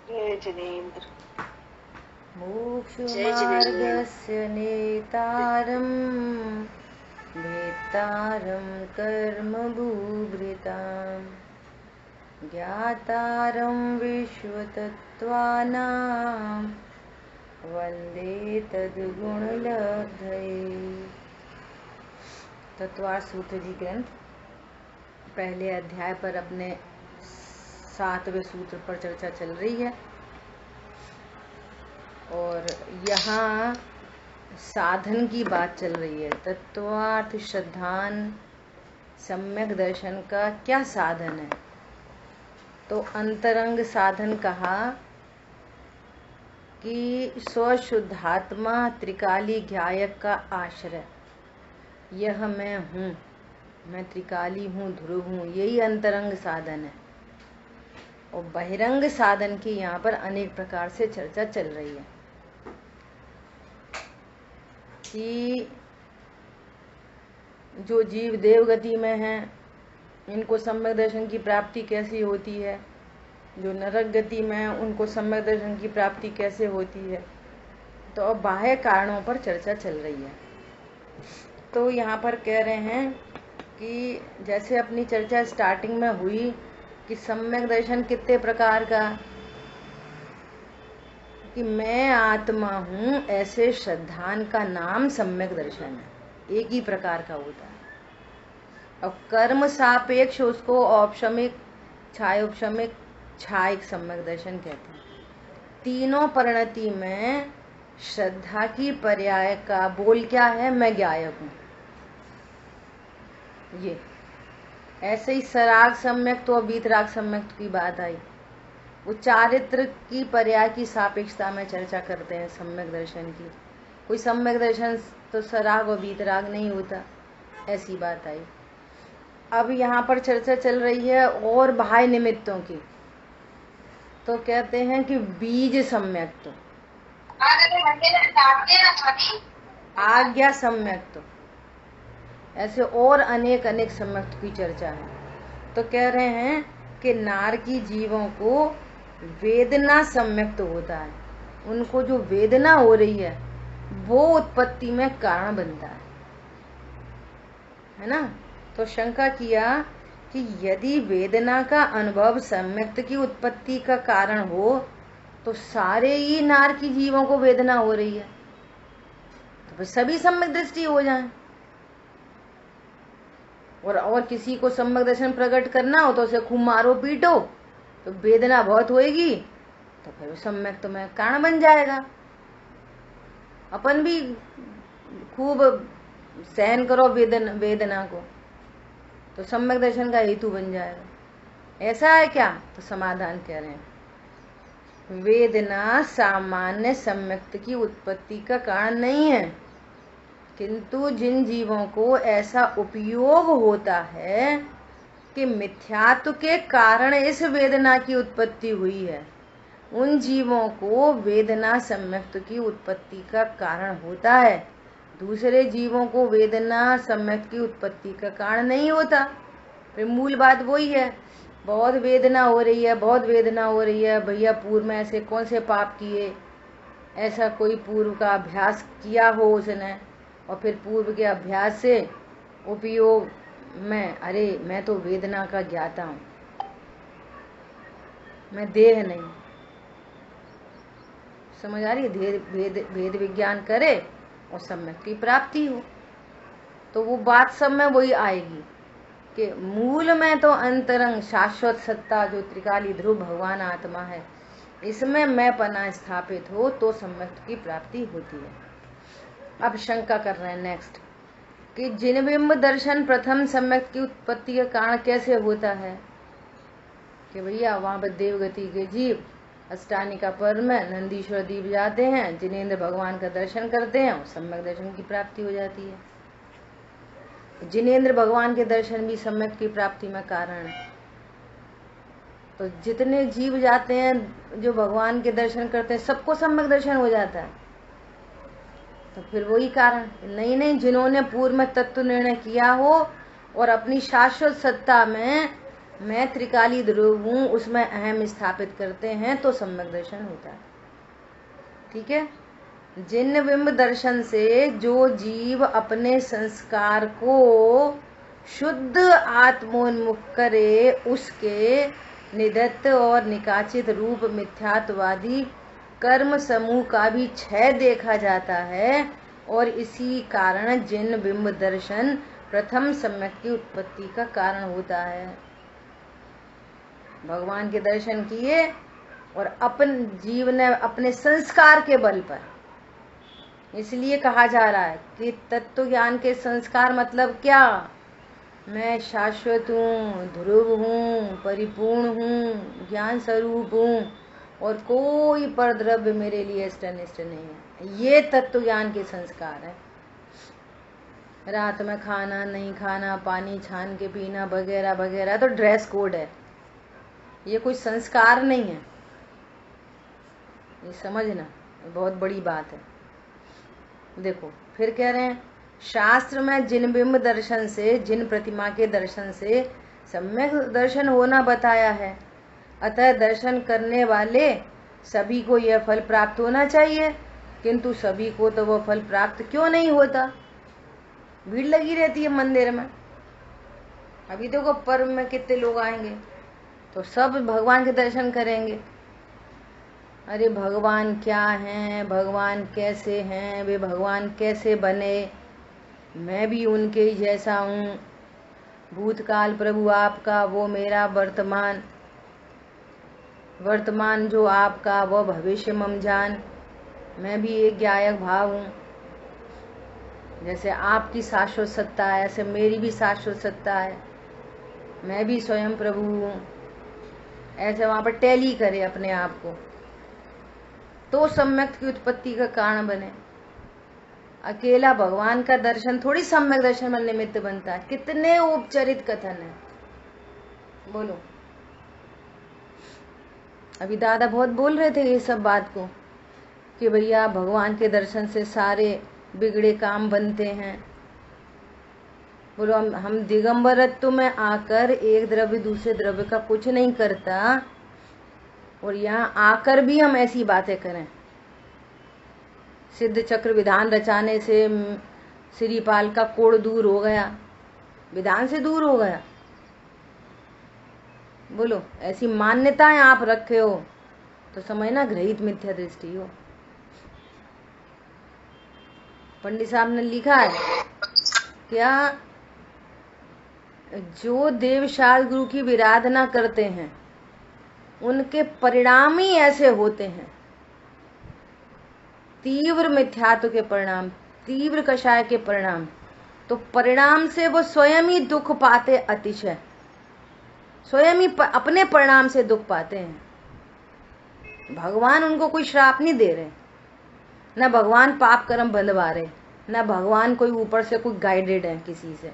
जय जिनेन्द्र। जय जिनेन्द्र। मोक्षमार्गस्य नेतारं भेत्तारं कर्मभूभृतां ज्ञातारं विश्वतत्त्वानां वन्दे तद्गुणलब्धये। तत्वार्थ सूत्र जी ग्रंथ पहले अध्याय पर अपने 7वें सूत्र पर चर्चा चल रही है और यहाँ साधन की बात चल रही है। तत्वार्थ श्रद्धान सम्यक दर्शन का क्या साधन है? तो अंतरंग साधन कहा कि स्वशुद्धात्मा त्रिकाली ज्ञायक का आश्रय। यह मैं हूँ, मैं त्रिकाली हूँ, ध्रुव हूँ, यही अंतरंग साधन है। और बहिरंग साधन की यहाँ पर अनेक प्रकार से चर्चा चल रही है कि जो जीव देवगति में हैं इनको सम्यक दर्शन की प्राप्ति कैसी होती है, जो नरक गति में हैं उनको सम्यक दर्शन की प्राप्ति कैसे होती है। तो अब बाह्य कारणों पर चर्चा चल रही है। तो यहाँ पर कह रहे हैं कि जैसे अपनी चर्चा स्टार्टिंग में हुई कि सम्यक दर्शन कितने प्रकार का, कि मैं आत्मा हूँ ऐसे श्रद्धान का नाम सम्यक दर्शन है, एक ही प्रकार का होता है। अब कर्म सापेक्ष उसको औपशमिक, छायोपशमिक, छायिक सम्यक दर्शन कहते हैं। तीनों परिणति में श्रद्धा की पर्याय का बोल क्या है? मैं ज्ञायक हूँ। ये ऐसे ही सराग सम्यक तो वीतराग सम्यक की बात आई। वो चारित्र की पर्याय की सापेक्षता में चर्चा करते हैं सम्यक दर्शन की। कोई सम्यक दर्शन तो सराग और वीतराग नहीं होता, ऐसी बात आई। अब यहाँ पर चर्चा चल रही है और बाह्य निमित्तों की। तो कहते हैं कि बीज सम्यक तो, आज्ञा सम्यक तो, ऐसे और अनेक अनेक सम्यक की चर्चा है। तो कह रहे हैं कि नारकी जीवों को वेदना सम्यक तो होता है, उनको जो वेदना हो रही है वो उत्पत्ति में कारण बनता है ना। तो शंका किया कि यदि वेदना का अनुभव सम्यक्त की उत्पत्ति का कारण हो तो सारे ही नारकी जीवों को वेदना हो रही है, तो फिर सभी सम्यक दृष्टि हो जाए। और किसी को सम्यक दर्शन प्रकट करना हो तो उसे खूब मारो पीटो तो वेदना बहुत होएगी, तो फिर सम्यक तो में कारण बन जाएगा। अपन भी खूब सहन करो वेदना को तो सम्यक दर्शन का हेतु बन जाएगा। ऐसा है क्या? तो समाधान कह रहे हैं वेदना सामान्य सम्यक्त की उत्पत्ति का कारण नहीं है, किंतु जिन जीवों को ऐसा उपयोग होता है कि मिथ्यात्व के कारण इस वेदना की उत्पत्ति हुई है, उन जीवों को वेदना सम्यक्त की उत्पत्ति का कारण होता है। दूसरे जीवों को वेदना सम्यक्त की उत्पत्ति का कारण नहीं होता। फिर मूल बात वही है, बहुत वेदना हो रही है, बहुत वेदना हो रही है। भैया पूर्व में ऐसे कौन से पाप किए, ऐसा कोई पूर्व का अभ्यास किया हो उसने, और फिर पूर्व के अभ्यास से उपयोग में अरे मैं तो वेदना का ज्ञाता हूँ, मैं देह नहीं। समझ आ रही है? भेद विज्ञान करे और सम्यक की प्राप्ति हो तो वो बात सब में वही आएगी कि मूल में तो अंतरंग शाश्वत सत्ता जो त्रिकाली ध्रुव भगवान आत्मा है, इसमें मैं पना स्थापित हो तो सम्यक की प्राप्ति होती है। अब शंका कर रहे हैं नेक्स्ट कि जिनबिंब दर्शन प्रथम सम्यक की उत्पत्ति का कारण कैसे होता है? कि भैया वहां पर देवगति के जीव अष्टानिका पर्व में नंदीश्वर दीप जाते हैं, जिनेन्द्र भगवान का दर्शन करते हैं और सम्यक दर्शन की प्राप्ति हो जाती है। जिनेन्द्र भगवान के दर्शन भी सम्यक की प्राप्ति में कारण है। तो जितने जीव जाते हैं जो भगवान के दर्शन करते हैं सबको सम्यक दर्शन हो जाता है। तो फिर वही कारण नहीं, जिन्होंने पूर्व में तत्व निर्णय किया हो और अपनी शाश्वत सत्ता में मैं त्रिकाली ध्रुव हूँ, उसमें अहम स्थापित करते हैं तो सम्यक दर्शन होता है। ठीक है। जिन बिंब दर्शन से जो जीव अपने संस्कार को शुद्ध आत्मोन्मुख करे, उसके निदत्त और निकाचित रूप मिथ्यात्वादी कर्म समूह का भी क्षय देखा जाता है। और इसी कारण जिन बिंब दर्शन प्रथम सम्यक की उत्पत्ति का कारण होता है। भगवान के दर्शन किए और अपन जीव ने अपने संस्कार के बल पर, इसलिए कहा जा रहा है कि तत्व ज्ञान के संस्कार मतलब क्या? मैं शाश्वत हूँ, ध्रुव हूँ, परिपूर्ण हूँ, ज्ञान स्वरूप हूँ और कोई परद्रव्य मेरे लिए इष्ट अनिष्ट नहीं है। ये तत्व ज्ञान के संस्कार है। रात में खाना नहीं खाना, पानी छान के पीना वगैरह वगैरह तो ड्रेस कोड है, ये कोई संस्कार नहीं है। ये समझना बहुत बड़ी बात है। देखो फिर कह रहे हैं, शास्त्र में जिन बिंब दर्शन से, जिन प्रतिमा के दर्शन से सम्यक दर्शन होना बताया है, अतः दर्शन करने वाले सभी को यह फल प्राप्त होना चाहिए। किंतु सभी को तो वह फल प्राप्त क्यों नहीं होता? भीड़ लगी रहती है मंदिर में। अभी देखो पर्व में कितने लोग आएंगे, तो सब भगवान के दर्शन करेंगे। अरे भगवान क्या हैं, भगवान कैसे हैं, वे भगवान कैसे बने, मैं भी उनके जैसा हूँ। भूतकाल प्रभु आपका, वो मेरा वर्तमान, वर्तमान जो आपका वो भविष्य मम जान। मैं भी एक ज्ञायक भाव हूँ। जैसे आपकी शाश्वत सत्ता है, ऐसे मेरी भी शाश्वत सत्ता है। मैं भी स्वयं प्रभु हूँ। ऐसे वहाँ पर टैली करे अपने आप को, तो सम्यक की उत्पत्ति का कारण बने। अकेला भगवान का दर्शन थोड़ी सम्यक दर्शन में निमित्त बनता है। कितने औपचारिक कथन है, बोलो। अभी दादा बहुत बोल रहे थे ये सब बात को कि भैया भगवान के दर्शन से सारे बिगड़े काम बनते हैं। बोलो हम दिगंबरत्व में आकर एक द्रव्य दूसरे द्रव्य का कुछ नहीं करता, और यहाँ आकर भी हम ऐसी बातें करें। सिद्ध चक्र विधान रचाने से श्रीपाल का कोड़ दूर हो गया, विधान से दूर हो गया। बोलो ऐसी मान्यताएं आप रखे हो तो समझना ग्रहित मिथ्या दृष्टि हो। पंडित साहब ने लिखा है क्या, जो देवशाल गुरु की विराधना करते हैं उनके परिणाम ही ऐसे होते हैं। तीव्र मिथ्यात्व के परिणाम, तीव्र कषाय के परिणाम, तो परिणाम से वो स्वयं ही दुख पाते, अतिशय स्वयं ही अपने परिणाम से दुख पाते हैं। भगवान उनको कोई श्राप नहीं दे रहे, न भगवान पाप कर्म बंधवा रहे, न भगवान कोई ऊपर से कोई गाइडेड है किसी से।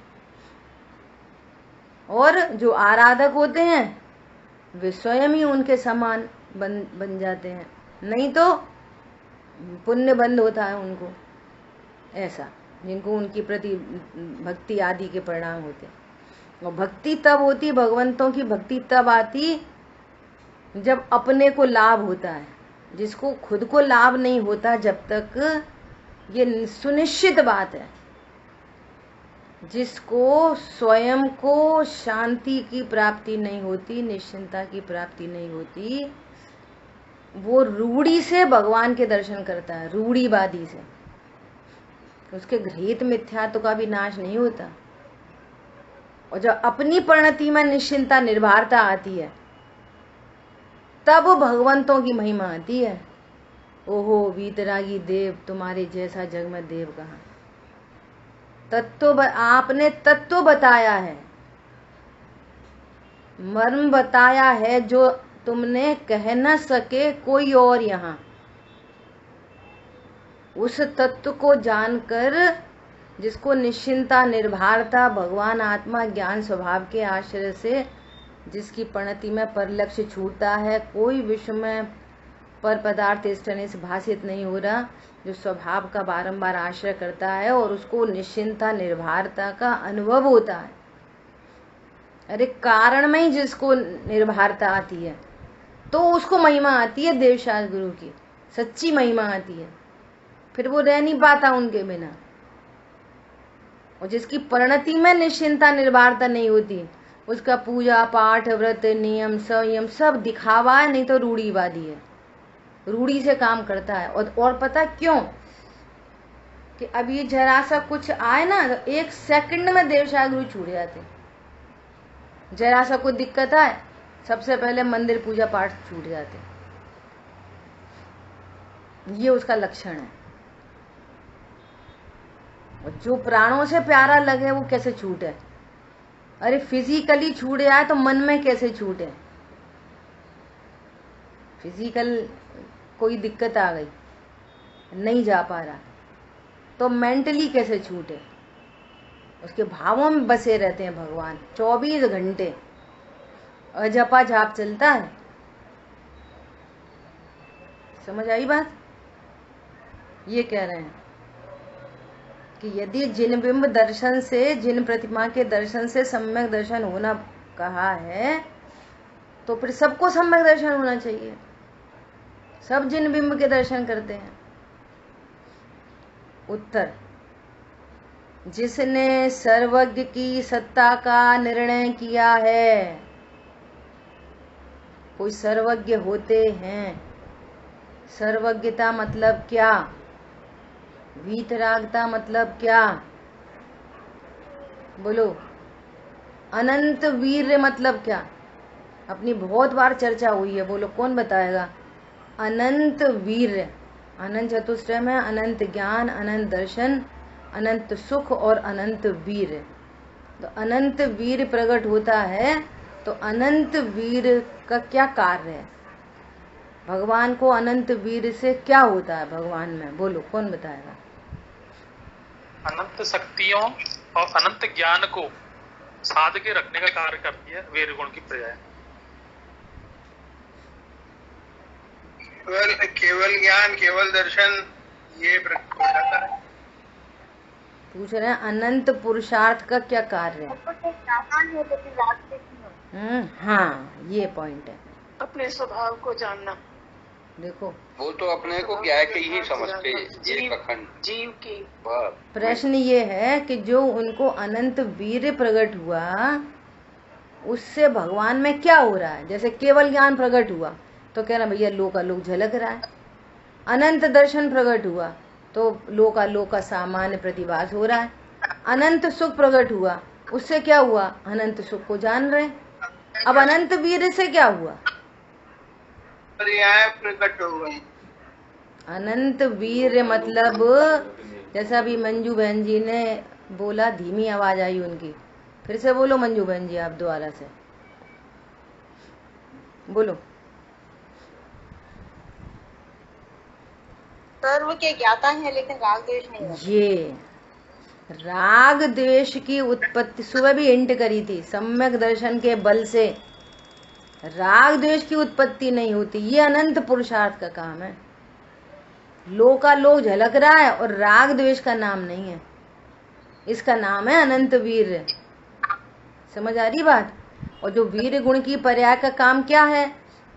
और जो आराधक होते हैं वे स्वयं ही उनके समान बन जाते हैं। नहीं तो पुण्य बंद होता है उनको, ऐसा जिनको उनकी प्रति भक्ति आदि के परिणाम होते हैं। और भक्ति तब होती, भगवंतों की भक्ति तब आती जब अपने को लाभ होता है। जिसको खुद को लाभ नहीं होता जब तक, ये सुनिश्चित बात है, जिसको स्वयं को शांति की प्राप्ति नहीं होती, निश्चिंता की प्राप्ति नहीं होती, वो रूढ़ी से भगवान के दर्शन करता है, रूढ़ीवादी से। उसके गृहीत मिथ्यात्व का भी नाश नहीं होता। और जब अपनी परिणति में निश्चिंता निर्भरता आती है तब भगवंतों की महिमा आती है। ओहो वीतरागी देव, तुम्हारे जैसा जग में देव कहाँ। तत्व आपने तत्व बताया है, मर्म बताया है जो तुमने कह न सके कोई और यहाँ। उस तत्व को जानकर, जिसको निश्चिंता निर्भरता भगवान आत्मा ज्ञान स्वभाव के आश्रय से, जिसकी परिणति में परलक्ष्य छूटता है, कोई विश्व में पर पदार्थ इष्टने से भाषित नहीं हो रहा, जो स्वभाव का बारंबार आश्रय करता है और उसको निश्चिंता निर्भरता का अनुभव होता है। अरे कारण में ही जिसको निर्भरता आती है तो उसको महिमा आती है देवशास्त्र गुरु की, सच्ची महिमा आती है, फिर वो रह नहीं पाता उनके बिना। और जिसकी परिणति में निश्चिंता निर्भरता नहीं होती, उसका पूजा पाठ व्रत नियम संयम सब दिखावा है, नहीं तो रूढ़ीवादी है, रूढ़ी से काम करता है। और पता क्यों कि अब ये जरा सा कुछ आए ना तो 1 सेकंड में देवशास्त्र गुरु छूट जाते। जरा सा कोई दिक्कत आए सबसे पहले मंदिर पूजा पाठ छूट जाते। ये उसका लक्षण है। और जो प्राणों से प्यारा लगे वो कैसे छूटे? अरे फिजिकली छूट जाए तो मन में कैसे छूटे? फिजिकल कोई दिक्कत आ गई, नहीं जा पा रहा, तो मेंटली कैसे छूटे? उसके भावों में बसे रहते हैं भगवान 24 घंटे, और जपा जाप चलता है। समझ आई बात? ये कह रहे हैं कि यदि जिन बिंब दर्शन से, जिन प्रतिमा के दर्शन से सम्यक दर्शन होना कहा है, तो फिर सबको सम्यक दर्शन होना चाहिए। सब जिन बिंब के दर्शन करते हैं। उत्तर, जिसने सर्वज्ञ की सत्ता का निर्णय किया है। कोई सर्वज्ञ होते हैं। सर्वज्ञता मतलब क्या? वीतरागता मतलब क्या? बोलो। अनंत वीर्य मतलब क्या? अपनी बहुत बार चर्चा हुई है, बोलो कौन बताएगा? अनंत वीर्य, अनंत चतुष्टय में अनंत ज्ञान, अनंत दर्शन, अनंत सुख और अनंत वीर। तो अनंत वीर प्रकट होता है, तो अनंत वीर का क्या कार्य है? भगवान को अनंत वीर से क्या होता है भगवान में? बोलो कौन बताएगा? अनंत शक्तियों और अनंत ज्ञान को साध के रखने का कार्य करती है वीर गुण की प्रजा। केवल ज्ञान, केवल दर्शन, ये प्रकट हो जाता है। पूछ रहे हैं अनंत पुरुषार्थ का क्या कार्य है? हाँ, ये पॉइंट है। अपने स्वभाव को जानना। देखो, वो तो अपने को ज्ञाय के ही समझते, एक अखंड जीव की। प्रश्न ये है कि जो उनको अनंत वीर प्रकट हुआ, उससे भगवान में क्या हो रहा है? जैसे केवल ज्ञान प्रकट हुआ तो कह रहा भैया लोकालोक झलक रहा है। अनंत दर्शन प्रकट हुआ तो लोकालोक का सामान्य प्रतिभास हो रहा है। अनंत सुख प्रकट हुआ, उससे क्या हुआ? अनंत सुख को जान रहे। अब अनंत वीर से क्या हुआ? प्रकट हो गए। अनंत वीर मतलब जैसा अभी मंजू बहन जी ने बोला, धीमी आवाज आई उनकी, फिर से बोलो मंजू बहन जी, आप दोबारा से बोलो। सर्व के ज्ञाता है लेकिन राग द्वेष नहीं है। ये राग द्वेष की उत्पत्ति सुबह भी हिंट करी थी, सम्यक दर्शन के बल से राग द्वेष की उत्पत्ति नहीं होती। ये अनंत पुरुषार्थ का काम है। लोकालोक झलक रहा है और राग द्वेष का नाम नहीं है, इसका नाम है अनंत वीर। समझ आ रही बात? और जो वीर गुण की पर्याय का काम क्या है?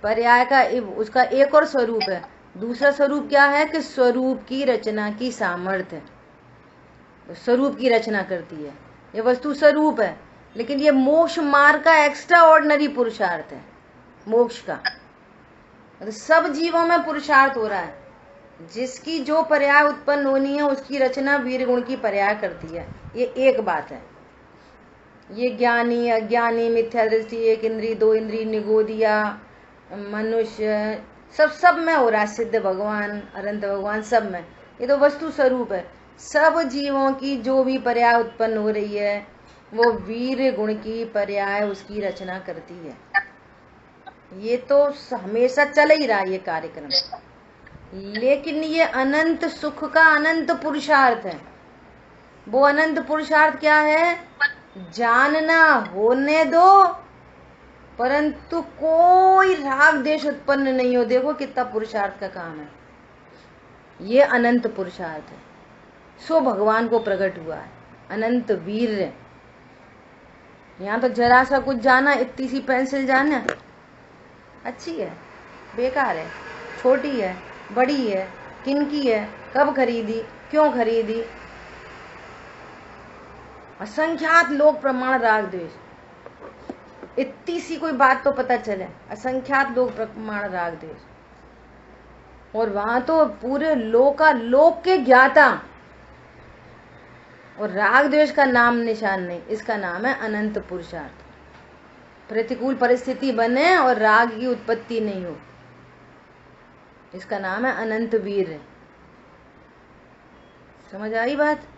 पर्याय का उसका एक और स्वरूप है। दूसरा स्वरूप क्या है कि स्वरूप की रचना की सामर्थ्य, स्वरूप की रचना करती है। ये वस्तु स्वरूप है, लेकिन ये मोक्ष मार्ग का एक्स्ट्रा ऑर्डिनरी पुरुषार्थ है। मोक्ष का तो सब जीवों में पुरुषार्थ हो रहा है। जिसकी जो पर्याय उत्पन्न होनी है उसकी रचना वीर गुण की पर्याय करती है। ये एक बात है। ये ज्ञानी अज्ञानी, मिथ्या दृष्टि, एक इंद्री, दो इंद्री, निगोदिया, मनुष्य, सब में हो रहा है। सिद्ध भगवान, अनंत भगवान, सब में। ये तो वस्तु स्वरूप है। सब जीवों की जो भी पर्याय उत्पन्न हो रही है वो वीर गुण की पर्याय उसकी रचना करती है। ये तो हमेशा चल ही रहा है ये कार्यक्रम। लेकिन ये अनंत सुख का अनंत पुरुषार्थ है। वो अनंत पुरुषार्थ क्या है? जानना होने दो, परंतु कोई राग देश उत्पन्न नहीं हो। देखो कितना पुरुषार्थ का काम है। ये अनंत पुरुषार्थ है, सो भगवान को प्रकट हुआ है। अनंत वीर यहाँ तो जरा सा कुछ जाना, इतनी सी पेंसिल जाना अच्छी है, बेकार है, छोटी है, बड़ी है, किनकी है, कब खरीदी, क्यों खरीदी। असंख्यात लोग प्रमाण राग द्वेष, इतनी सी कोई बात तो पता चले, असंख्यात लोग प्रमाण राग द्वेष, और वहां तो पूरे लोक के ज्ञाता, और राग द्वेष का नाम निशान नहीं, इसका नाम है अनंत पुरुषार्थ। प्रतिकूल परिस्थिति बने और राग की उत्पत्ति नहीं हो, इसका नाम है अनंत वीर। समझ आई बात?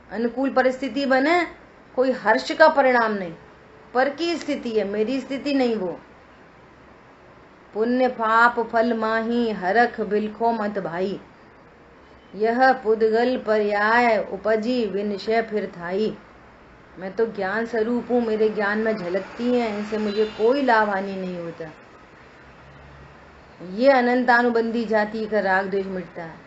अनुकूल परिस्थिति बने, कोई हर्ष का परिणाम नहीं, पर की स्थिति है, मेरी स्थिति नहीं। वो पुण्य पाप फल माही, हरख बिलखो मत भाई, यह पुद्गल पर्याय उपजी विनिशय फिर थाई। मैं तो ज्ञान स्वरूप हूँ, मेरे ज्ञान में झलकती हैं, इनसे मुझे कोई लाभ हानि नहीं होता। ये अनंतानुबंधी जाति का राग द्वेष मिटता है।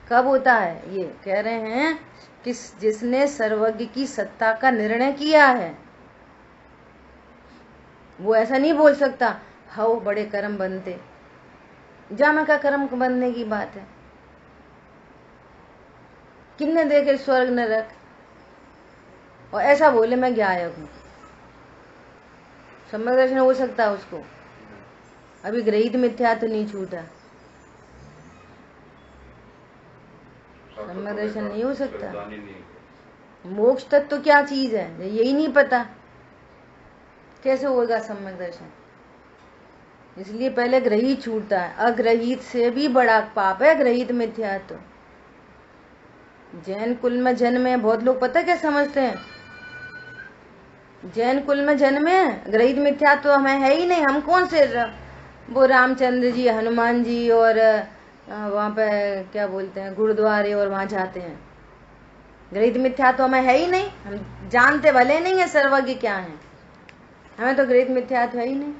कब होता है? ये कह रहे हैं कि जिसने सर्वज्ञ की सत्ता का निर्णय किया है, वो ऐसा नहीं बोल सकता हाउ बड़े कर्म बनते। जामा का कर्म बनने की बात है, किन्ने देखे स्वर्ग नरक, और ऐसा बोले मैं गायक हूं। सम्यक दर्शन हो सकता है उसको? अभी गृहीत मिथ्या तो नहीं छूटा, सम्यक दर्शन नहीं हो सकता। मोक्ष तत्व तो क्या चीज है यही नहीं पता, कैसे होगा सम्यक दर्शन? इसलिए पहले ग्रहित छूटता है, अग्रहित से भी बड़ा पाप है ग्रहित मिथ्या। तो जैन कुल में जन्मे, बहुत लोग पता क्या समझते हैं, जैन कुल में जन्मे ग्रहित मिथ्या तो हमें है ही नहीं, हम कौन से वो रामचंद्र जी, हनुमान जी और वहाँ पे क्या बोलते हैं गुरुद्वारे, और वहां जाते हैं। ग्रहित मिथ्या तो हमें है ही नहीं, हम जानते भले नहीं है सर्वज्ञ क्या है, हमें तो ग्रहित मिथ्या है ही नहीं।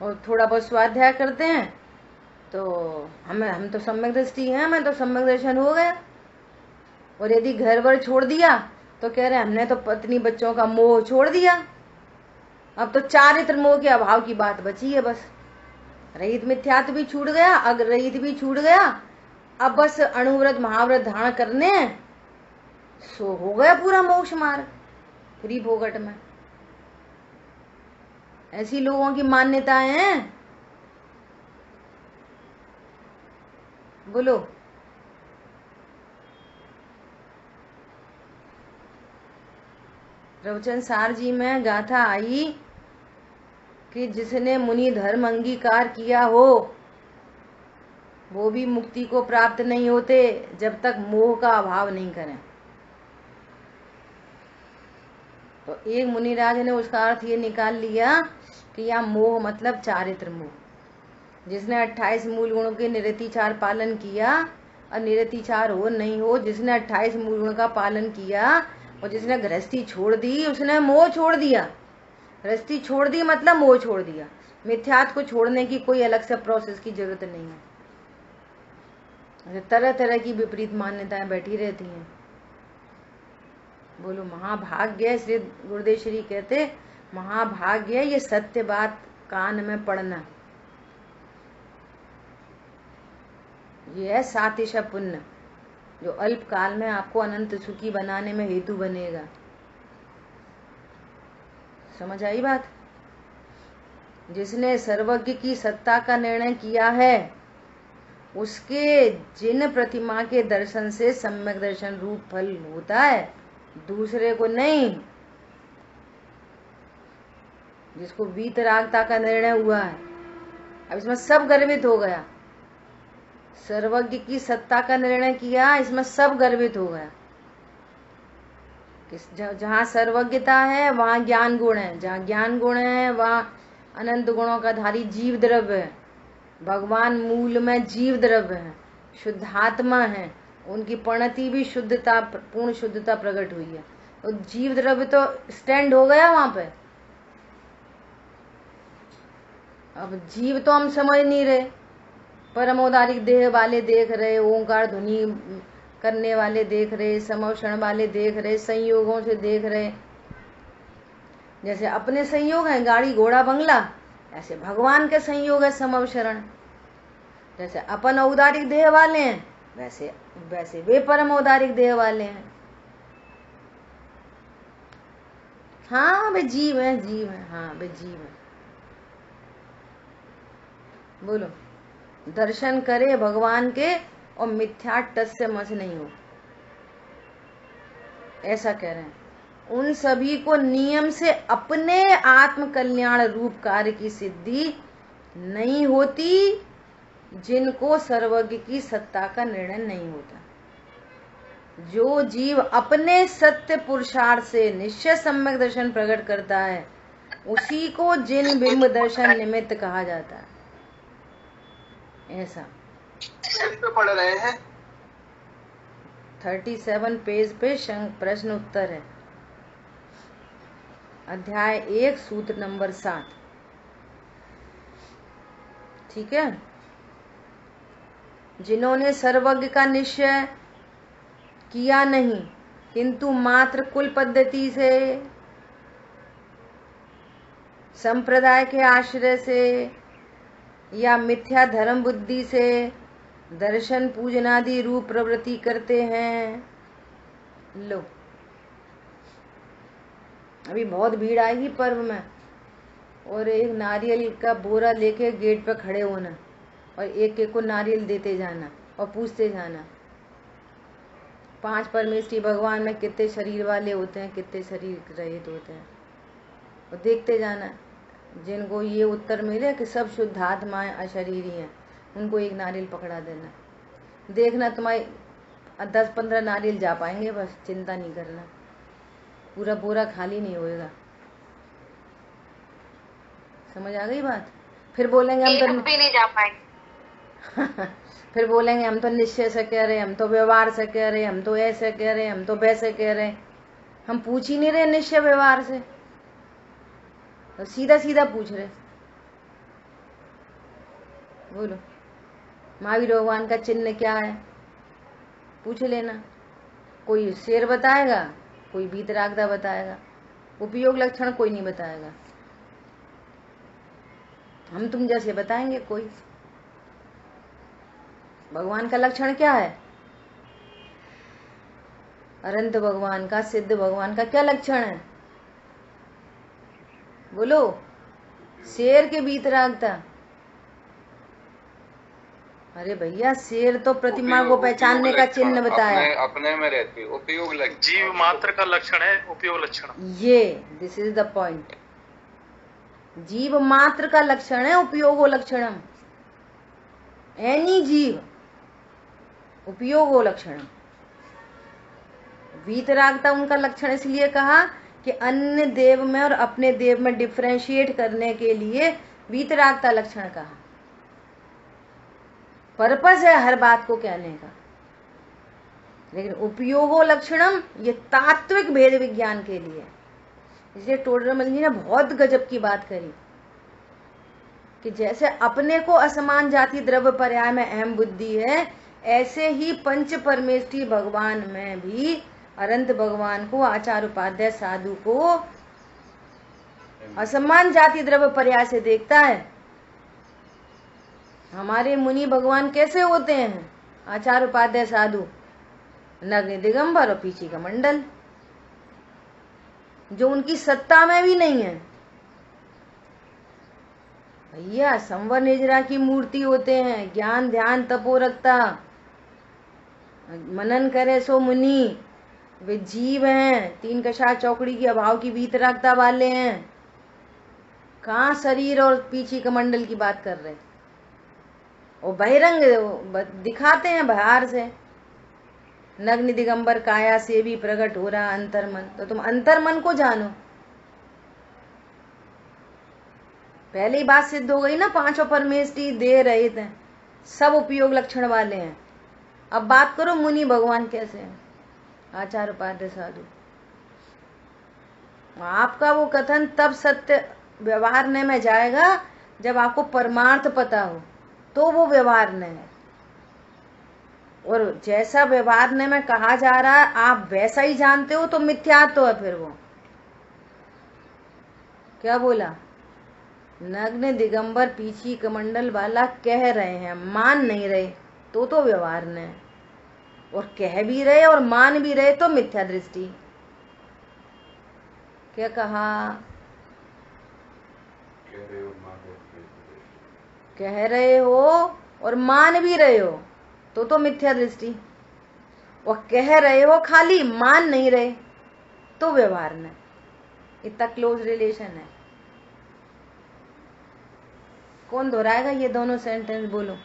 और थोड़ा बहुत स्वाध्याय करते हैं तो हम तो सम्यक दृष्टि है, हमें तो सम्यक दर्शन हो गया। और यदि घर वर छोड़ दिया तो कह रहे हमने तो पत्नी बच्चों का मोह छोड़ दिया, अब तो चारित्र मोह के अभाव की बात बची है बस। रहित मिथ्यात्व भी छूट गया, अग्रहित भी छूट गया, अब बस अणुव्रत महाव्रत धारण करने, सो हो गया पूरा मोक्ष मार्ग फ्री फोगट में। ऐसी लोगों की मान्यताएं हैं। बोलो, प्रवचन सार जी में गाथा आई कि जिसने मुनि धर्म अंगीकार किया हो वो भी मुक्ति को प्राप्त नहीं होते जब तक मोह का अभाव नहीं करें। तो एक मुनिराज ने उसका अर्थ ये निकाल लिया कि यह मोह मतलब चारित्र मोह। जिसने 28 मूल गुणों के निरतिचार पालन किया, और निरतिचार हो नहीं हो, जिसने 28 मूल गुण का पालन किया और जिसने गृहस्थी छोड़ दी उसने मोह छोड़ दिया। गृहस्थी छोड़ दी मतलब मोह छोड़ दिया। मिथ्यात्व को छोड़ने की कोई अलग से प्रोसेस की जरूरत नहीं है। तरह तरह की विपरीत मान्यताएं बैठी रहती हैं। बोलो महाभाग्य, श्री गुरुदेव श्री कहते महाभाग्य ये सत्य बात कान में पड़ना, ये है सातिशा पुण्य जो अल्प काल में आपको अनंत सुखी बनाने में हेतु बनेगा। समझ आई बात? जिसने सर्वज्ञ की सत्ता का निर्णय किया है उसके जिन प्रतिमा के दर्शन से सम्यक दर्शन रूप फल होता है, दूसरे को नहीं। जिसको वीतरागता का निर्णय हुआ है, अब इसमें सब गर्वित हो गया। सर्वज्ञ की सत्ता का निर्णय किया, इसमें सब गर्वित हो गया। जहाँ सर्वज्ञता है वहाँ ज्ञान गुण है, जहाँ ज्ञान गुण है वहाँ अनंत गुणों का धारी जीव द्रव्य है। भगवान मूल में जीव द्रव्य है, शुद्धात्मा है, उनकी प्रणति भी शुद्धता, पूर्ण शुद्धता प्रकट हुई है। तो जीव द्रव्य तो स्टैंड हो गया वहां पे। अब जीव तो हम समझ नहीं रहे, परमोदारिक देह वाले देख रहे, ओंकार ध्वनि करने वाले देख रहे, समवक्षण वाले देख रहे, संयोगों से देख रहे। जैसे अपने संयोग है गाड़ी घोड़ा बंगला, ऐसे भगवान के संयोग है समवक्षरण। जैसे अपन औदारिक देह वाले हैं, वैसे वैसे वे परम औदारिक देह वाले हैं। हाँ वे जीव है, जीव है, हाँ वे जीव है। बोलो, दर्शन करे भगवान के और मिथ्या टस से मस नहीं हो, ऐसा कह रहे हैं। उन सभी को नियम से अपने आत्म कल्याण रूप कार्य की सिद्धि नहीं होती, जिनको सर्वज्ञ की सत्ता का निर्णय नहीं होता। जो जीव अपने सत्य पुरुषार्थ से निश्चय सम्यक दर्शन प्रकट करता है, उसी को जिन बिंब दर्शन निमित्त कहा जाता है। ऐसा पे पढ़ रहे हैं 37 पेज पे प्रश्न उत्तर है, अध्याय 1 सूत्र नंबर 7। ठीक है। जिन्होंने सर्वज्ञ का निश्चय किया नहीं, किंतु मात्र कुल पद्धति से, संप्रदाय के आश्रय से या मिथ्या धर्म बुद्धि से दर्शन पूजनादि रूप प्रवृत्ति करते हैं। लो, अभी बहुत भीड़ आएगी पर्व में, और एक नारियल का बोरा लेके गेट पे खड़े होना और एक एक को नारियल देते जाना और पूछते जाना 5 परमेष्ठी भगवान में कितने शरीर वाले होते हैं, कितने शरीर रहित होते हैं, और देखते जाना। जिनको ये उत्तर मिले कि सब शुद्ध आत्माएं अशरीरी हैं, उनको एक नारियल पकड़ा देना। देखना तुम्हारे 10-15 नारियल जा पाएंगे, बस चिंता नहीं करना, पूरा बोरा खाली नहीं होएगा। समझ आ गई बात? फिर बोलेंगे हम तो भी नहीं जा पाएंगे। फिर बोलेंगे हम तो निश्चय से कह रहे, हम तो व्यवहार से कह रहे, हम तो ऐसे कह रहे, हम तो वैसे कह रहे। हम पूछ ही नहीं रहे निश्चय व्यवहार से, तो सीधा सीधा पूछ रहे। बोलो, महावीर भगवान का चिन्ह क्या है? पूछ लेना। कोई शेर बताएगा, कोई वीतरागदा बताएगा, उपयोग लक्षण कोई नहीं बताएगा। हम तुम जैसे बताएंगे कोई। भगवान का लक्षण क्या है? अनंत भगवान का, सिद्ध भगवान का क्या लक्षण है? बोलो। शेर के वीतरागता। अरे भैया, शेर तो प्रतिमा को पहचानने का चिन्ह बताया, अपने में रहती है उपयोग लक्षण। जीव मात्र का लक्षण है उपयोग लक्षण। ये दिस इज द पॉइंट। जीव मात्र का लक्षण है उपयोगो लक्षणम। एनी जीव उपयोगो लक्षणम। वीतरागता उनका लक्षण इसलिए कहा कि अन्य देव में और अपने देव में डिफरेंशिएट करने के लिए वीतरागता लक्षण कहा। पर्पस है हर बात को कहने का। लेकिन उपयोगो लक्षणम ये तात्विक भेद विज्ञान के लिए। इसलिए टोडरमल जी ने बहुत गजब की बात करी कि जैसे अपने को असमान जाति द्रव्य पर्याय में अहम बुद्धि है, ऐसे ही पंच परमेष्ठी भगवान में भी अनंत भगवान को, आचार उपाध्याय साधु को असमान जाति द्रव्य पर्याय से देखता है। हमारे मुनि भगवान कैसे होते हैं? आचार उपाध्याय साधु, नग्न दिगंबर और पीछे का मंडल, जो उनकी सत्ता में भी नहीं है। भैया संवर निजरा की मूर्ति होते हैं, ज्ञान ध्यान तपोरकता, मनन करे सो मुनि। वे जीव हैं, 3 कषाय चौकड़ी की अभाव की वीतरागता वाले हैं। कहाँ शरीर और पीछे कमंडल की बात कर रहे, और बहिरंग दिखाते हैं बाहर से। नग्न दिगंबर काया से भी प्रकट हो रहा अंतर्मन। तो तुम अंतर्मन को जानो। पहले ही बात सिद्ध हो गई ना, 5 परमेष्ठी दे रहे थे, सब उपयोग लक्षण वाले हैं। अब बात करो मुनि भगवान कैसे हैं? आचार उपाध्याय साधु। आपका वो कथन तब सत्य व्यवहारने में जाएगा जब आपको परमार्थ पता हो, तो वो व्यवहारने है। और जैसा व्यवहार में कहा जा रहा है आप वैसा ही जानते हो तो मिथ्यात्व है। फिर वो क्या बोला, नग्न दिगंबर पीछी कमंडल वाला कह रहे हैं, मान नहीं रहे तो व्यवहार ने, और कह भी रहे और मान भी रहे तो मिथ्या दृष्टि। क्या कहा, कह रहे हो और मान भी रहे हो तो मिथ्या दृष्टि, और कह रहे हो खाली मान नहीं रहे तो व्यवहार न। इतना क्लोज रिलेशन है। कौन दोहराएगा ये दोनों सेंटेंस, बोलो।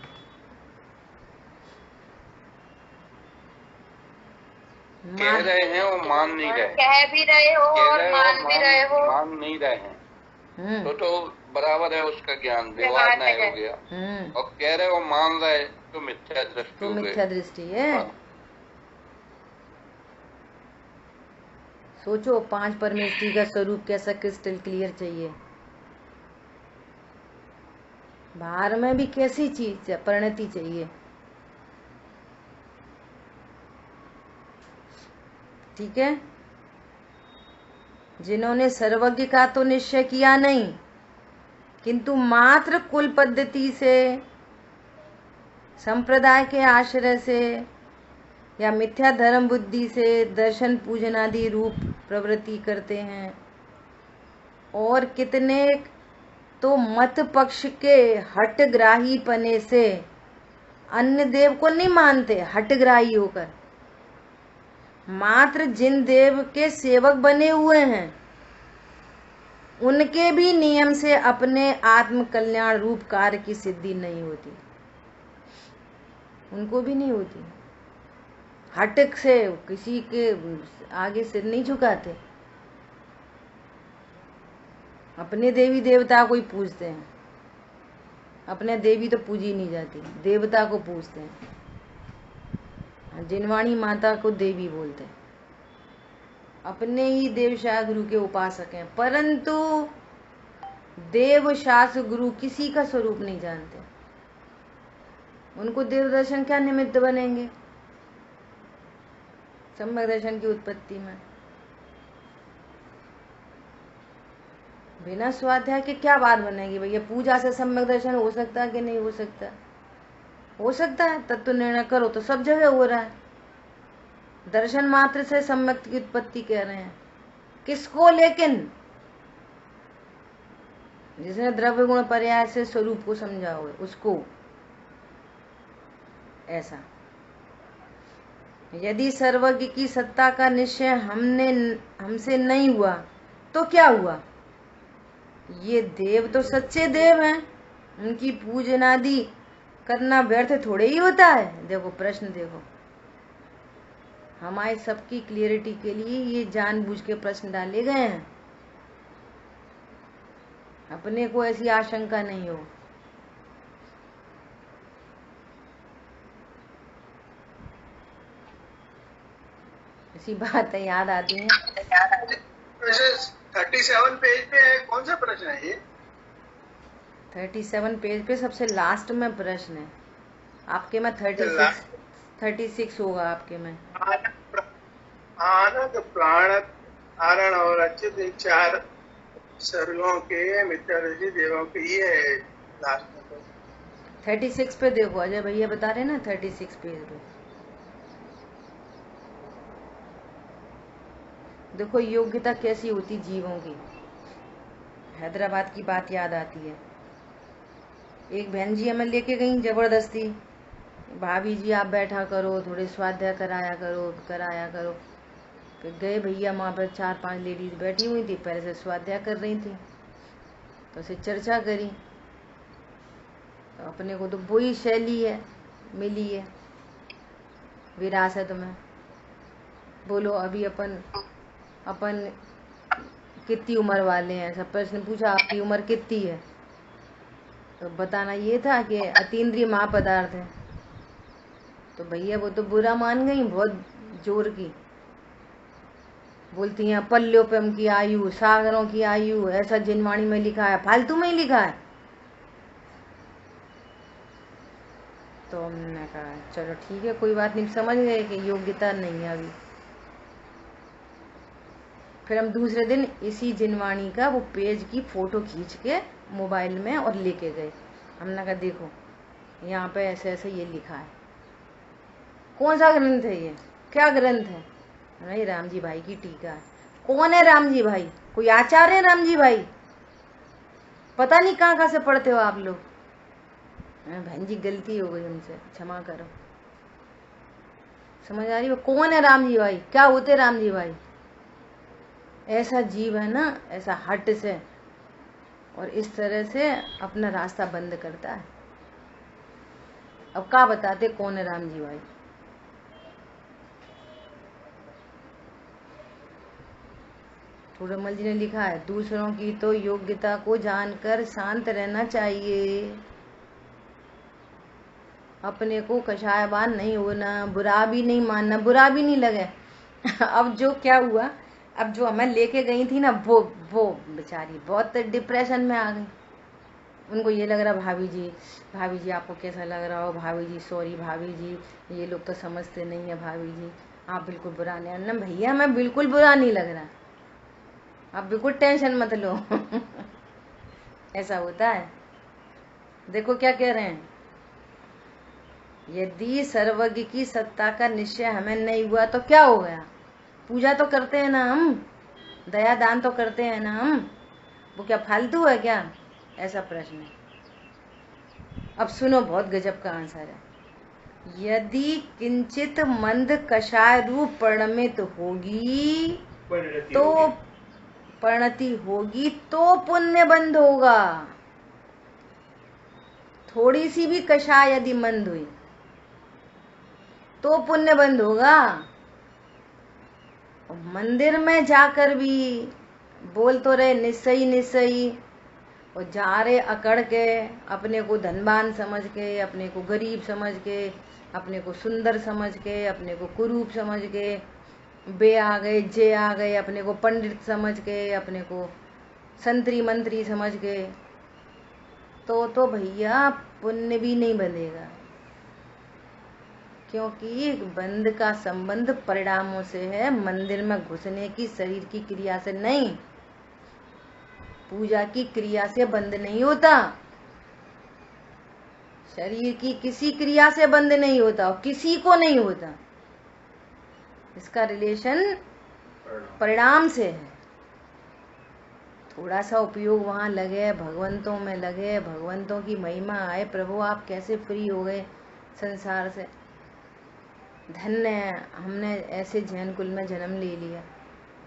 कह रहे हैं और मान नहीं रहे, कह भी रहे हो और मान भी रहे हो, मान नहीं रहे हैं तो बराबर है उसका ज्ञान व्यवहार नहीं हो गया। और कह रहे हो मान रहे तो मिथ्या दृष्टि, तो मिथ्या दृष्टि है। सोचो 5 परमेष्टि का स्वरूप कैसा क्रिस्टल क्लियर चाहिए, बाहर में भी कैसी चीज परिणति चाहिए। ठीक है, जिन्होंने सर्वज्ञ का तो निश्चय किया नहीं, किंतु मात्र कुल पद्धति से, संप्रदाय के आश्रय से या मिथ्या धर्म बुद्धि से दर्शन पूजन आदि रूप प्रवृत्ति करते हैं, और कितने तो मत पक्ष के हटग्राही पने से अन्य देव को नहीं मानते, हटग्राही होकर मात्र जिन देव के सेवक बने हुए हैं उनके भी नियम से अपने आत्म कल्याण रूप कार्य की सिद्धि नहीं होती, उनको भी नहीं होती। हटक से किसी के आगे सिर नहीं झुकाते, अपने देवी देवता को ही पूजते हैं। अपने देवी तो पूजी नहीं जाती, देवता को पूजते हैं। जिनवाणी माता को देवी बोलते हैं, अपने ही देव शाह गुरु के उपासक हैं, परंतु देव शास्त्र गुरु किसी का स्वरूप नहीं जानते। उनको देव दर्शन क्या निमित्त बनेंगे सम्यक दर्शन की उत्पत्ति में। बिना स्वाध्याय के क्या बात बनेगी भैया। पूजा से सम्यक दर्शन हो सकता है कि नहीं हो सकता, हो सकता है। तत्व निर्णय करो तो सब जगह हो रहा है। दर्शन मात्र से सम्यक की उत्पत्ति कह रहे हैं, किसको, लेकिन जिसने द्रव्य गुण पर्याय से स्वरूप को समझा हो उसको। ऐसा यदि सर्वज्ञ की सत्ता का निश्चय हमसे नहीं हुआ तो क्या हुआ। ये देव तो सच्चे देव हैं, उनकी पूजनादि करना व्यर्थ थोड़े ही होता है। देखो प्रश्न देखो, हमारे सबकी क्लियरिटी के लिए ये जानबूझ के प्रश्न डाले गए हैं, अपने को ऐसी आशंका नहीं हो। ऐसी बातें याद आती हैं। 37 पेज पे है, कौन सा प्रश्न है ये? 37 पेज पे सबसे लास्ट में प्रश्न है। आपके में 36 होगा आपके में। आनंद प्राण आरण और अच्युत 4 सर्गों के मित्रऋषि देवों के ये है लास्ट में। 36 पे देखो, अजय भैया बता रहे ना 36 पेज पे देखो योग्यता कैसी होती जीवों की। हैदराबाद की बात याद आती है। एक बहन जी हमें लेके गई जबरदस्ती, भाभी जी आप बैठा करो, थोड़े स्वाध्याय कराया करो। फिर गए भैया, वहाँ पर 4-5 लेडीज बैठी हुई थी, पहले से स्वाध्याय कर रही थी, तो उसे चर्चा करी। तो अपने को तो वही शैली है मिली है विरासत में। बोलो अभी अपन कितनी उम्र वाले हैं, सब प्रश्न पूछा आपकी उम्र कितनी है, तो बताना ये था कि अतीन्द्रिय महापदार्थ है। तो भैया वो तो बुरा मान गई, बहुत जोर की बोलती हैं पल्योपम की आयु, सागरों की आयु, ऐसा जिनवाणी में लिखा है, फालतू में ही लिखा है। तो हमने कहा चलो ठीक है, कोई बात नहीं, समझ गए कि योग्यता नहीं है अभी। फिर हम दूसरे दिन इसी जिनवाणी का वो पेज की फोटो खींच के मोबाइल में और लेके गए। हमने कहा देखो यहाँ पे ऐसे ऐसे ये लिखा है। कौन सा ग्रंथ है ये, क्या ग्रंथ है? नहीं, राम जी भाई की टीका है। कौन है राम जी भाई? कोई आचार्य है राम जी भाई? पता नहीं कहाँ से पढ़ते हो आप लोग। बहन जी गलती हो गई हमसे, क्षमा करो। समझ आ रही है? कौन है राम जी भाई? क्या होते राम जी भाई? ऐसा जीव है ना, ऐसा हट से और इस तरह से अपना रास्ता बंद करता है। अब क्या बताते कौन है राम जी भाई? थोड़मल जी ने लिखा है दूसरों की तो योग्यता को जानकर शांत रहना चाहिए, अपने को कषायवान नहीं होना, बुरा भी नहीं मानना, बुरा भी नहीं लगे। अब जो क्या हुआ, अब जो हमें लेके गई थी ना, वो बेचारी बहुत डिप्रेशन में आ गई। उनको ये लग रहा भाभी जी आपको कैसा लग रहा हो, भाभी जी सॉरी भाभी जी, ये लोग तो समझते नहीं है, भाभी जी आप बिल्कुल बुरा नहीं। ना भैया मैं बिल्कुल बुरा नहीं लग रहा, आप बिल्कुल टेंशन मत लो। ऐसा होता है। देखो क्या कह रहे हैं, यदि सर्वज्ञ की सत्ता का निश्चय हमें नहीं हुआ तो क्या हो गया? पूजा तो करते हैं ना हम, दया दान तो करते हैं ना हम, वो क्या फालतू है क्या? ऐसा प्रश्न है। अब सुनो, बहुत गजब का आंसर है। यदि किंचित मंद कषाय रूप परिणमित होगी तो परिणति होगी तो पुण्य बंद होगा। थोड़ी सी भी कषाय यदि मंद हुई तो पुण्य बंद होगा। मंदिर में जाकर भी बोल तो रहे निश्चयी निश्चयी, और जा रहे अकड़ के, अपने को धनवान समझ के, अपने को गरीब समझ के, अपने को सुंदर समझ के, अपने को कुरूप समझ के, बे आ गए जे आ गए, अपने को पंडित समझ के, अपने को संतरी मंत्री समझ के, तो भैया पुण्य भी नहीं बंधेगा, क्योंकि बंध का संबंध परिणामों से है, मंदिर में घुसने की शरीर की क्रिया से नहीं, पूजा की क्रिया से बंद नहीं होता, शरीर की किसी क्रिया से बंद नहीं होता और किसी को नहीं होता। इसका रिलेशन परिणाम से है। थोड़ा सा उपयोग वहां लगे, भगवंतों में लगे, भगवंतों की महिमा आए, प्रभु आप कैसे फ्री हो गए संसार से, धन्य है हमने ऐसे जैन कुल में जन्म ले लिया।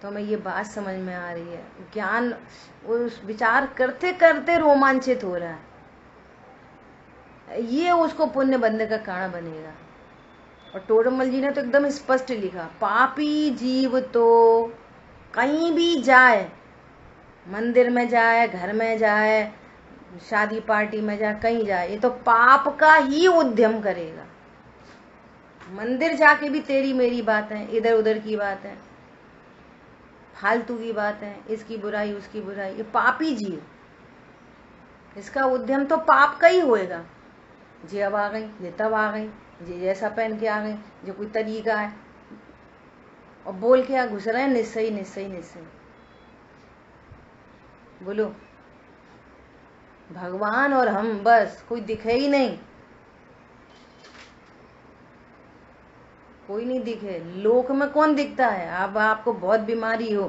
तो हमें ये बात समझ में आ रही है, ज्ञान उस विचार करते करते रोमांचित हो रहा है, ये उसको पुण्य बंधने का कारण बनेगा। और टोडरमल जी ने तो एकदम स्पष्ट लिखा, पापी जीव तो कहीं भी जाए, मंदिर में जाए, घर में जाए, शादी पार्टी में जाए, कहीं जाए, ये तो पाप का ही उद्यम करेगा। मंदिर जाके भी तेरी मेरी बात है, इधर उधर की बात है, फालतू की बात है, इसकी बुराई उसकी बुराई, ये पापी जीव, इसका उद्यम तो पाप का ही होएगा। जे अब आ गई, ये तब आ गई, जे जैसा पहन के आ गई, जो कोई तरीका है, और बोल के घुस रहे हैं निश्चय निश्चय निश्चय। बोलो, भगवान और हम बस, कोई दिखे ही नहीं, कोई नहीं दिखे। लोक में कौन दिखता है? अब आपको बहुत बीमारी हो,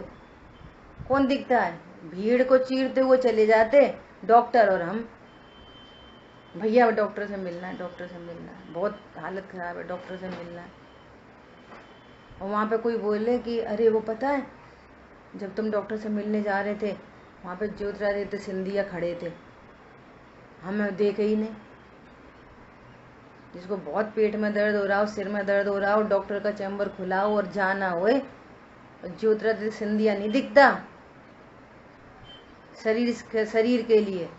कौन दिखता है? भीड़ को चीरते हुए चले जाते डॉक्टर और हम, भैया डॉक्टर से मिलना है, डॉक्टर से मिलना है, बहुत हालत खराब है, डॉक्टर से मिलना है। और वहां पे कोई बोले कि अरे वो पता है जब तुम डॉक्टर से मिलने जा रहे थे वहां पे ज्योतिरादित्य सिंधिया खड़े थे, हमें देखे ही नहीं। जिसको बहुत पेट में दर्द हो रहा हो, सिर में दर्द हो रहा हो, डॉक्टर का चैम्बर खुला हो और जाना हो, ज्योतिरादित्य सिंधिया नहीं दिखता शरीर के लिए,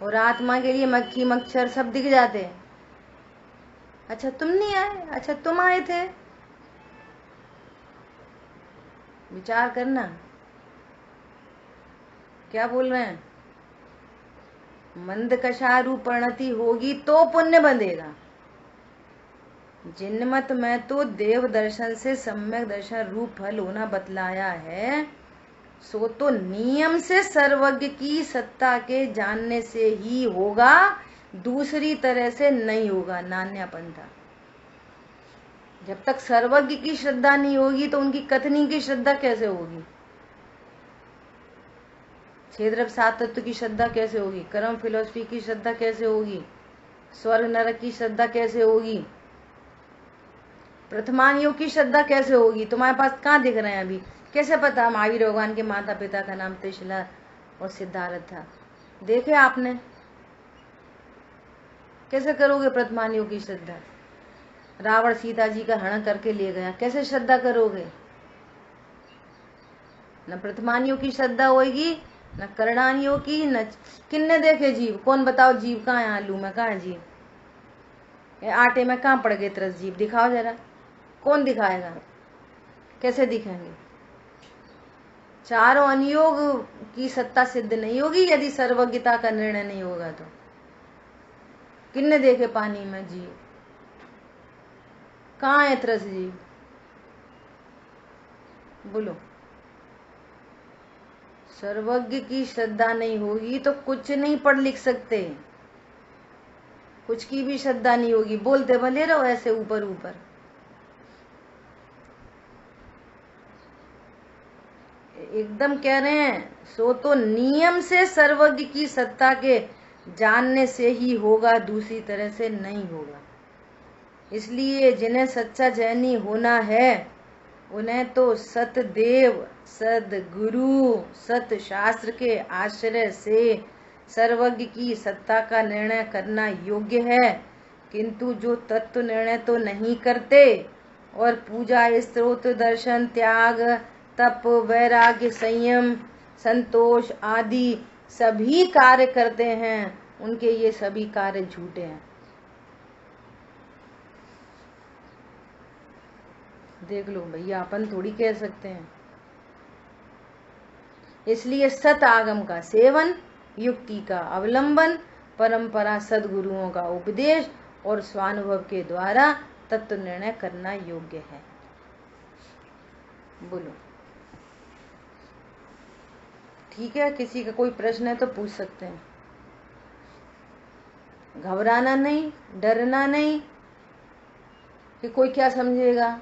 और आत्मा के लिए मक्खी मच्छर सब दिख जाते हैं। अच्छा तुम नहीं आए, अच्छा तुम आए थे। विचार करना क्या बोल रहे हैं। मंद कशारू परिणति होगी तो पुण्य बंधेगा। जिनमत में तो देव दर्शन से सम्यक दर्शन रूप फल होना बतलाया है, सो तो नियम से सर्वज्ञ की सत्ता के जानने से ही होगा, दूसरी तरह से नहीं होगा। नान्या पंथा, जब तक सर्वज्ञ की श्रद्धा नहीं होगी तो उनकी कथनी की श्रद्धा कैसे होगी? क्षेत्र सात तत्व की श्रद्धा कैसे होगी? कर्म फिलोसफी की श्रद्धा कैसे होगी? स्वर्ग नरक की श्रद्धा कैसे होगी? प्रथमान योग की श्रद्धा कैसे होगी? तुम्हारे पास कहाँ दिख रहे हैं अभी? कैसे पता महावीर भगवान के माता पिता का नाम त्रिशला और सिद्धार्थ था? देखे आपने? कैसे करोगे प्रथमान योग की श्रद्धा? रावण सीता जी का हरण करके ले गया, कैसे श्रद्धा करोगे? न प्रथमान योग की श्रद्धा होगी, न करणान योग की, न किन्ने देखे जीव? कौन बताओ जीव कहाँ है? आलू में कहाँ है जीव? ये आटे में कहाँ पड़ गए तरस जीव? दिखाओ जरा, कौन दिखाएगा? कैसे दिखेंगे? चारों अनियोग की सत्ता सिद्ध नहीं होगी यदि सर्वज्ञता का निर्णय नहीं होगा तो। किन्ने देखे पानी में जीव? कहाँ है तरस जीव? बोलो। सर्वज्ञ की श्रद्धा नहीं होगी तो कुछ नहीं पढ़ लिख सकते, कुछ की भी श्रद्धा नहीं होगी। बोलते भले रहो ऐसे ऊपर ऊपर। एकदम कह रहे हैं, सो तो नियम से सर्वज्ञ की सत्ता के जानने से ही होगा, दूसरी तरह से नहीं होगा। इसलिए जिन्हें सच्चा जैनी होना है उन्हें तो सतदेव, सदगुरु, सत शास्त्र के आश्रय से सर्वज्ञ की सत्ता का निर्णय करना योग्य है। किंतु जो तत्व निर्णय तो नहीं करते और पूजा, स्त्रोत, दर्शन, त्याग, तप, वैराग्य, संयम, संतोष आदि सभी कार्य करते हैं, उनके ये सभी कार्य झूठे हैं। देख लो भैया, अपन थोड़ी कह सकते हैं। इसलिए सत आगम का सेवन, युक्ति का अवलंबन, परंपरा, सद्गुरुओं का उपदेश और स्वानुभव के द्वारा तत्व निर्णय करना योग्य है। बोलो। ठीक है, किसी का कोई प्रश्न है तो पूछ सकते हैं। घबराना नहीं, डरना नहीं कि कोई क्या समझेगा।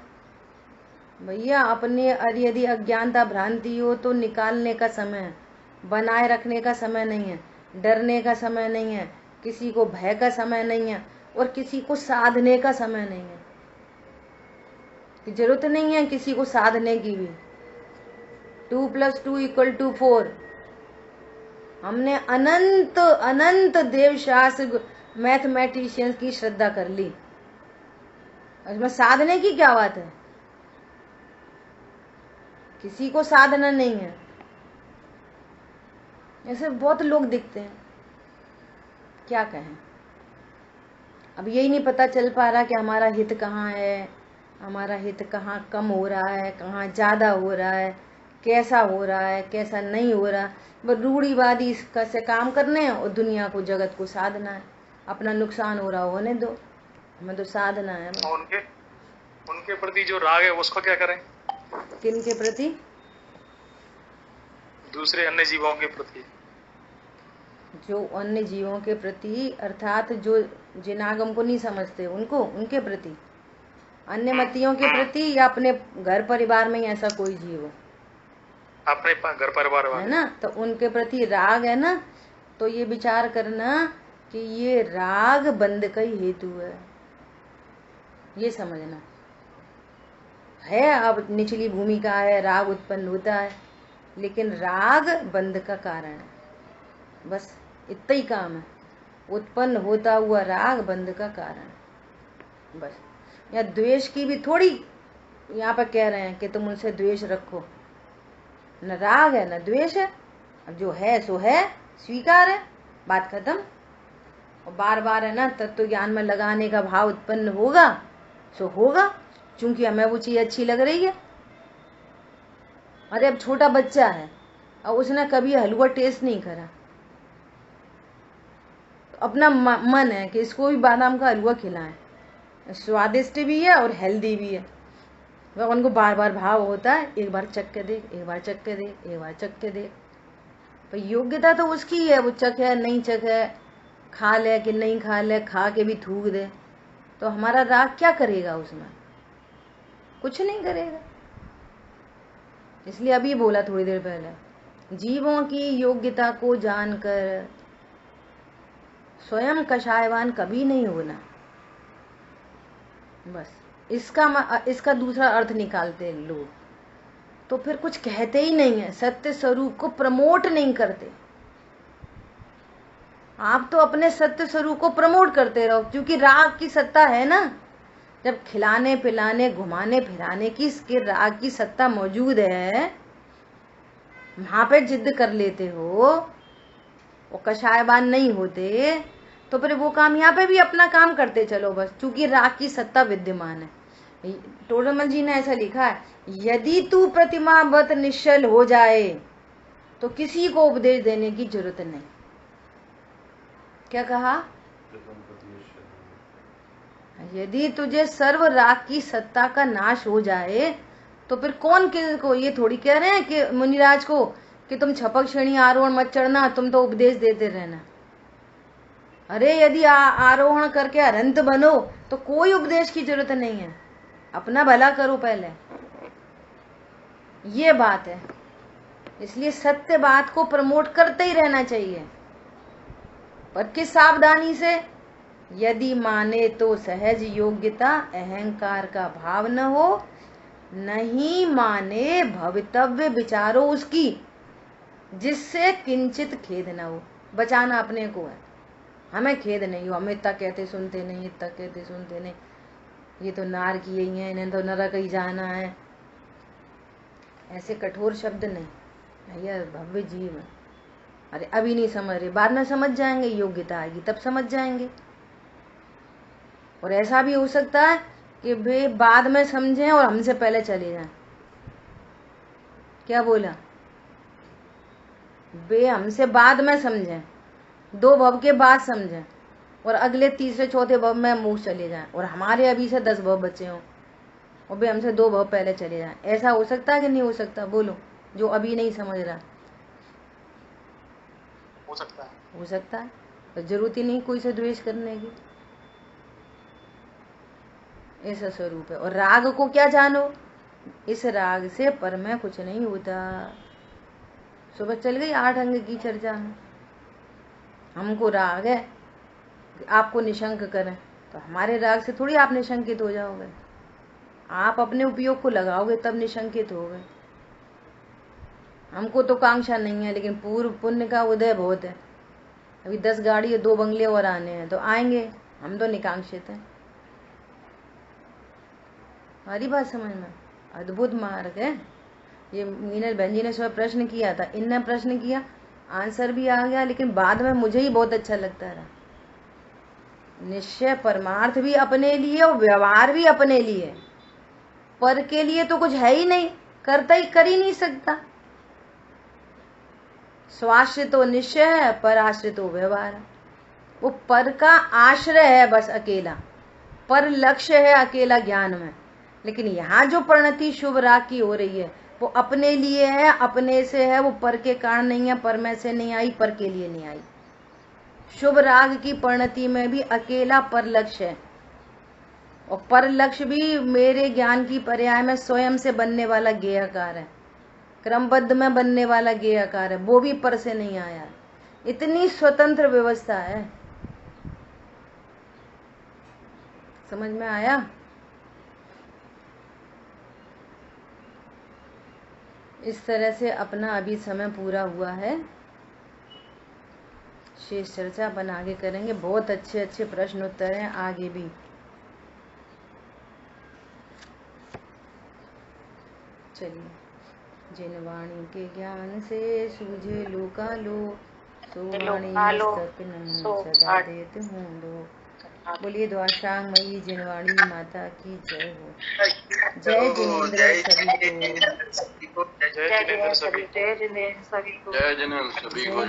भैया अपने यदि अज्ञानता भ्रांति हो तो निकालने का समय है, बनाए रखने का समय नहीं है, डरने का समय नहीं है, किसी को भय का समय नहीं है और किसी को साधने का समय नहीं है। जरूरत नहीं है किसी को साधने की भी। 2 + 2 = 4। हमने अनंत अनंत देवशास्त्र मैथमेटिशियंस की श्रद्धा कर ली, उसमें साधने की क्या बात है? किसी को साधना नहीं है। ऐसे बहुत लोग दिखते हैं, क्या कहें। अब यही नहीं पता चल पा रहा कि हमारा हित कहाँ है, हमारा हित कहाँ कम हो रहा है, कहाँ ज्यादा हो रहा है, कैसा हो रहा है, कैसा नहीं हो रहा। बस रूढ़ीवादी इसका से काम करने हैं और दुनिया को, जगत को साधना है। अपना नुकसान हो रहा होने दो, हमें तो साधना है। उनके प्रति जो राग है उसको क्या करें? किन के प्रति? दूसरे अन्य जीवों के प्रति। जो अन्य जीवों के प्रति अर्थात जो जिनागम को नहीं समझते उनको, उनके प्रति, अन्य मतियों के प्रति, या अपने घर परिवार में ही ऐसा कोई जीव हो? अपने घर परिवार है ना, तो उनके प्रति राग है ना, तो ये विचार करना कि ये राग बंध का ही हेतु है, ये समझना है। अब निचली भूमिका है, राग उत्पन्न होता है, लेकिन राग बंध का कारण है। बस इतना ही काम है। उत्पन्न होता हुआ राग बंध का कारण। बस या द्वेष की भी थोड़ी यहाँ पर कह रहे हैं कि तुम उनसे द्वेष रखो। न राग है न द्वेष है, अब जो है सो है, स्वीकार है, बात खत्म। और बार बार है ना तत्व ज्ञान में लगाने का भाव उत्पन्न होगा सो होगा, क्योंकि हमें वो चीज अच्छी लग रही है। अरे अब छोटा बच्चा है और उसने कभी हलवा टेस्ट नहीं करा, अपना मन है कि इसको भी बादाम का हलवा खिलाएं, स्वादिष्ट भी है और हेल्दी भी है। भगवान को बार बार भाव होता है, एक बार चख के देख, एक बार चख के देख, एक बार चख के देख। पर योग्यता तो उसकी है, वो चखे नहीं चखे, खा ले कि नहीं खा ले, खा के भी थूक दे, तो हमारा राग क्या करेगा उसमें? कुछ नहीं करेगा। इसलिए अभी बोला थोड़ी देर पहले, जीवों की योग्यता को जानकर स्वयं कषायवान कभी नहीं होना। बस इसका दूसरा अर्थ निकालते लोग, तो फिर कुछ कहते ही नहीं है, सत्य स्वरूप को प्रमोट नहीं करते। आप तो अपने सत्य स्वरूप को प्रमोट करते रहो, क्योंकि राग की सत्ता है ना। जब खिलाने पिलाने घुमाने फिराने की इसके राग की सत्ता मौजूद है, वहां पे जिद कर लेते हो, वो कषायवान नहीं होते, तो फिर वो काम यहाँ पे भी अपना काम करते चलो बस, क्योंकि राग की सत्ता विद्यमान है। टोडरमल जी ने ऐसा लिखा है, यदि तू प्रतिमावत निश्चल हो जाए तो किसी को उपदेश देने की जरूरत नहीं। क्या कहा? यदि तुझे सर्व राग की सत्ता का नाश हो जाए तो फिर कौन किसको? ये थोड़ी कह रहे हैं कि मुनिराज को कि तुम छपक श्रेणी आरोहण मत चढ़ना, तुम तो उपदेश देते रहना। अरे यदि आरोहण करके अरंत बनो तो कोई उपदेश की जरूरत नहीं है, अपना भला करो पहले, ये बात है। इसलिए सत्य बात को प्रमोट करते ही रहना चाहिए, पर किस सावधानी से? यदि माने तो सहज योग्यता, अहंकार का भाव न हो, नहीं माने भवितव्य विचारो उसकी, जिससे किंचित खेद न हो। बचाना अपने को है, हमें खेद नहीं हो, हम इतना कहते सुनते नहीं, इतना कहते सुनते नहीं, ये तो नार की ही है, इन्हें तो नरक ही जाना है, ऐसे कठोर शब्द नहीं भैया, भव्य जीव है। अरे अभी नहीं समझ रहे, बाद में समझ जाएंगे, योग्यता आएगी तब समझ जाएंगे। और ऐसा भी हो सकता है कि वे बाद में समझें और हमसे पहले चले जाएं। क्या बोला? वे हमसे बाद में समझें, 2 भव के बाद समझें, और अगले तीसरे चौथे भव में मुंह चले जाएं, और हमारे अभी से 10 भव बचे हों और वे हमसे 2 भव पहले चले जाएं। ऐसा हो सकता है कि नहीं हो सकता? बोलो, जो अभी नहीं समझ रहा। हो सकता है, हो सकता है, तो जरूरत ही नहीं कोई से द्वेष करने की। ऐसा स्वरूप है। और राग को क्या जानो? इस राग से पर में कुछ नहीं होता। सुबह चल गई 8 अंग की चर्चा में। हमको राग है आपको निशंक करें, तो हमारे राग से थोड़ी आप निशंकित हो जाओगे, आप अपने उपयोग को लगाओगे तब निशंकित होगे। हमको तो कांक्षा नहीं है, लेकिन पूर्व पुण्य का उदय बहुत है। अभी 10 गाड़ी और 2 बंगले और आने हैं, तो आएंगे, हम तो निकांक्षित हैं। हमारी बात समझ में? अद्भुत मार्ग है ये। मीनल बहन जी ने सुबह प्रश्न किया था, इनने प्रश्न किया, आंसर भी आ गया, लेकिन बाद में मुझे ही बहुत अच्छा लगता रहा। निश्चय परमार्थ भी अपने लिए और व्यवहार भी अपने लिए, पर के लिए तो कुछ है ही नहीं, कर ही नहीं सकता। स्वाश्रित तो निश्चय है, पर आश्रित तो व्यवहार है। वो पर का आश्रय है बस अकेला, पर लक्ष्य है अकेला ज्ञान में। लेकिन यहाँ जो परिणति शुभ राग की हो रही है वो अपने लिए है, अपने से है, वो पर के कारण नहीं है, पर में से नहीं आई, पर के लिए नहीं आई। शुभ राग की परिणति में भी अकेला पर लक्ष्य है, और पर लक्ष्य भी मेरे ज्ञान की पर्याय में स्वयं से बनने वाला गेयकार है, क्रमबद्ध में बनने वाला गेयकार है, वो भी पर से नहीं आया। इतनी स्वतंत्र व्यवस्था है। समझ में आया? इस तरह से अपना अभी समय पूरा हुआ है। शेष चर्चा अपन आगे करेंगे। बहुत अच्छे अच्छे प्रश्न उत्तर हैं आगे भी। चलिए, जिन वाणी के ज्ञान से सूझे लोकालो, सो वाणी मस्तक नमन सदा देत हूँ दो। बोलिए द्वारकामयी जिनवाणी माता की जय हो। जय जिनेंद्र सभी को। जय जिनेंद्र सभी को। जय जिनेंद्र सभी को।